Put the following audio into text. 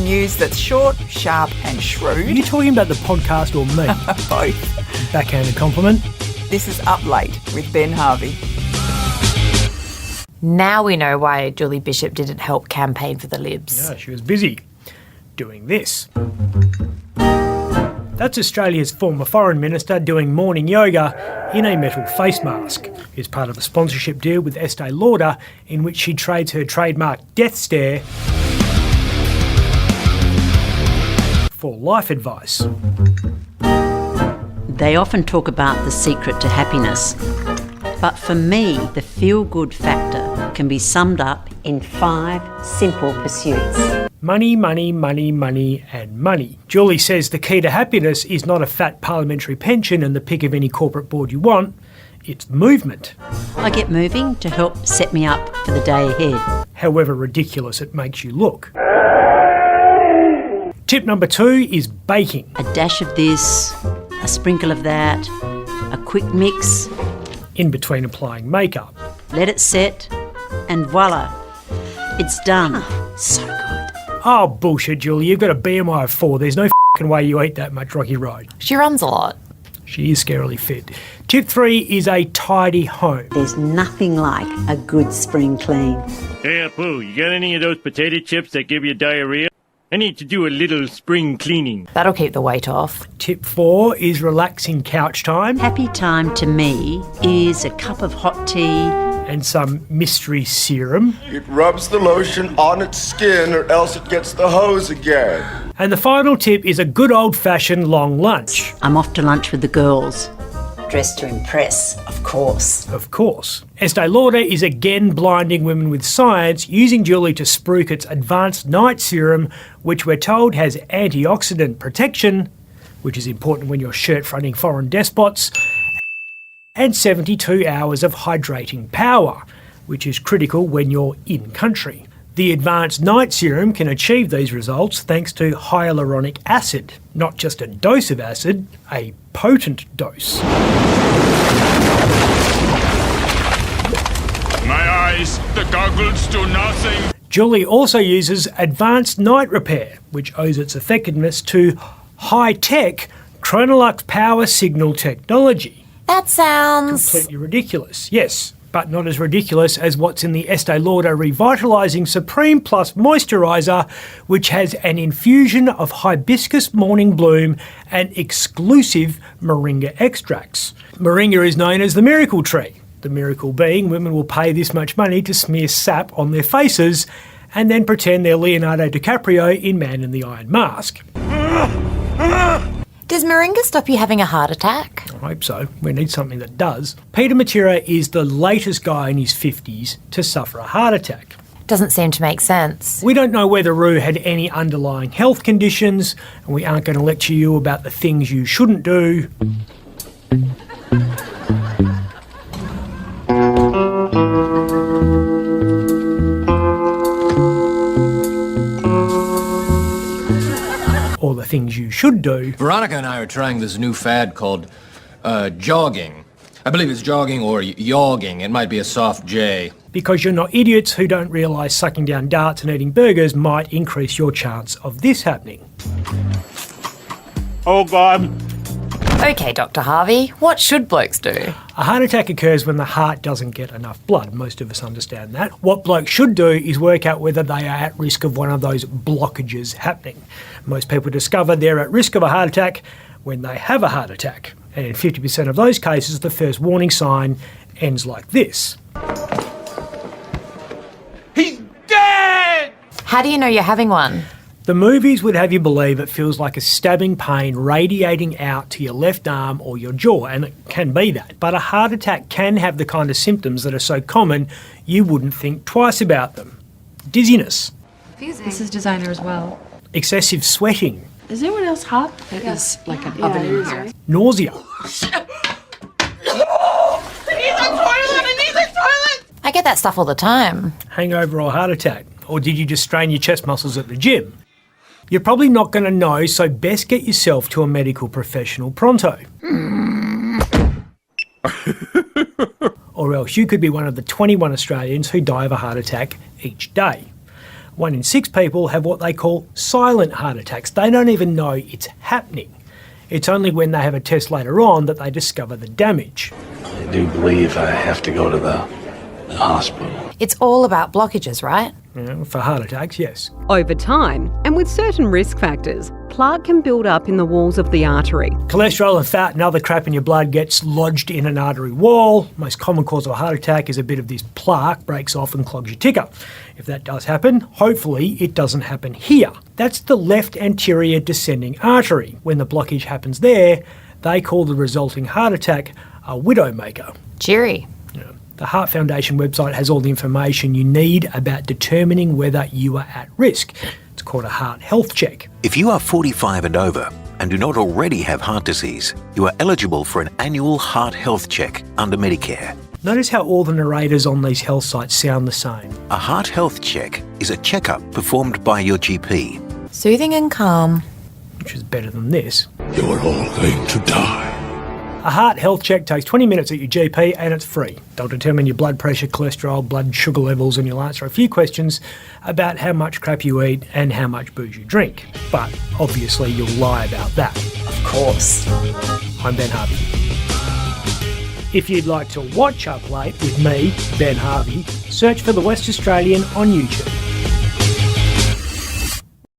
news that's short, sharp and shrewd. Are you talking about the podcast or me? Both. Backhanded compliment. This is Up Late with Ben Harvey. Now we know why Julie Bishop didn't help campaign for the Libs. Yeah, she was busy doing this. That's Australia's former foreign minister doing morning yoga in a metal face mask. It's part of a sponsorship deal with Estee Lauder in which she trades her trademark death stare for life advice. They often talk about the secret to happiness, but for me, the feel-good factor can be summed up in 5 simple pursuits. Money, money, money, money and money. Julie says the key to happiness is not a fat parliamentary pension and the pick of any corporate board you want, it's movement. I get moving to help set me up for the day ahead. However ridiculous it makes you look. Tip number 2 is baking. A dash of this, a sprinkle of that, a quick mix. In between applying makeup. Let it set, and voila, it's done. So good. Oh, bullshit, Julie. You've got a BMI of 4. There's no f***ing way you eat that much Rocky Road. She runs a lot. She is scarily fit. Tip 3 is a tidy home. There's nothing like a good spring clean. Hey, Apu, you got any of those potato chips that give you diarrhea? I need to do a little spring cleaning. That'll keep the weight off. Tip 4 is relaxing couch time. Happy time to me is a cup of hot tea. And some mystery serum. It rubs the lotion on its skin or else it gets the hose again. And the final tip is a good old-fashioned long lunch. I'm off to lunch with the girls. Dressed to impress, of course. Of course. Estee Lauder is again blinding women with science, using Julie to spruik its advanced night serum, which we're told has antioxidant protection, which is important when you're shirt-fronting foreign despots, and 72 hours of hydrating power, which is critical when you're in country. The advanced night serum can achieve these results thanks to hyaluronic acid, not just a dose of acid, a potent dose. My eyes, the goggles do nothing. Julie also uses advanced night repair, which owes its effectiveness to high-tech Chronolux power signal technology. That sounds Completely ridiculous, yes, but not as ridiculous as what's in the Estee Lauder Revitalising Supreme Plus Moisturiser, which has an infusion of hibiscus morning bloom and exclusive moringa extracts. Moringa is known as the miracle tree. The miracle being women will pay this much money to smear sap on their faces and then pretend they're Leonardo DiCaprio in Man in the Iron Mask. Does moringa stop you having a heart attack? I hope so. We need something that does. Peter Matera is the latest guy in his 50s to suffer a heart attack. Doesn't seem to make sense. We don't know whether Roo had any underlying health conditions, and we aren't going to lecture you about the things you shouldn't do. Or the things you should do. Veronica and I are trying this new fad called jogging. I believe it's jogging or yogging. It might be a soft J. Because you're not idiots who don't realise sucking down darts and eating burgers might increase your chance of this happening. Oh, God. Okay, Dr. Harvey, what should blokes do? A heart attack occurs when the heart doesn't get enough blood. Most of us understand that. What blokes should do is work out whether they are at risk of one of those blockages happening. Most people discover they're at risk of a heart attack when they have a heart attack. And in 50% of those cases, the first warning sign ends like this. He's dead! How do you know you're having one? The movies would have you believe it feels like a stabbing pain radiating out to your left arm or your jaw, and it can be that. But a heart attack can have the kind of symptoms that are so common you wouldn't think twice about them. Dizziness. This is designer as well. Excessive sweating. Is anyone else hot? It is like an oven in here. Nausea. I get that stuff all the time. Hangover or heart attack. Or did you just strain your chest muscles at the gym? You're probably not going to know, so best get yourself to a medical professional pronto. Or else you could be one of the 21 Australians who die of a heart attack each day. 1 in 6 people have what they call silent heart attacks. They don't even know it's happening. It's only when they have a test later on that they discover the damage. I do believe I have to go to the hospital. It's all about blockages, right? For heart attacks, yes. Over time, and with certain risk factors, plaque can build up in the walls of the artery. Cholesterol and fat and other crap in your blood gets lodged in an artery wall. Most common cause of a heart attack is a bit of this plaque breaks off and clogs your ticker. If that does happen, hopefully it doesn't happen here. That's the left anterior descending artery. When the blockage happens there, they call the resulting heart attack a widowmaker. Cheery. The Heart Foundation website has all the information you need about determining whether you are at risk. It's called a heart health check. If you are 45 and over and do not already have heart disease, you are eligible for an annual heart health check under Medicare. Notice how all the narrators on these health sites sound the same. A heart health check is a checkup performed by your GP. Soothing and calm. Which is better than this. You're all going to die. A heart health check takes 20 minutes at your GP and it's free. They'll determine your blood pressure, cholesterol, blood sugar levels, and you'll answer a few questions about how much crap you eat and how much booze you drink. But obviously you'll lie about that. Of course. I'm Ben Harvey. If you'd like to watch Up Late with me, Ben Harvey, search for The West Australian on YouTube.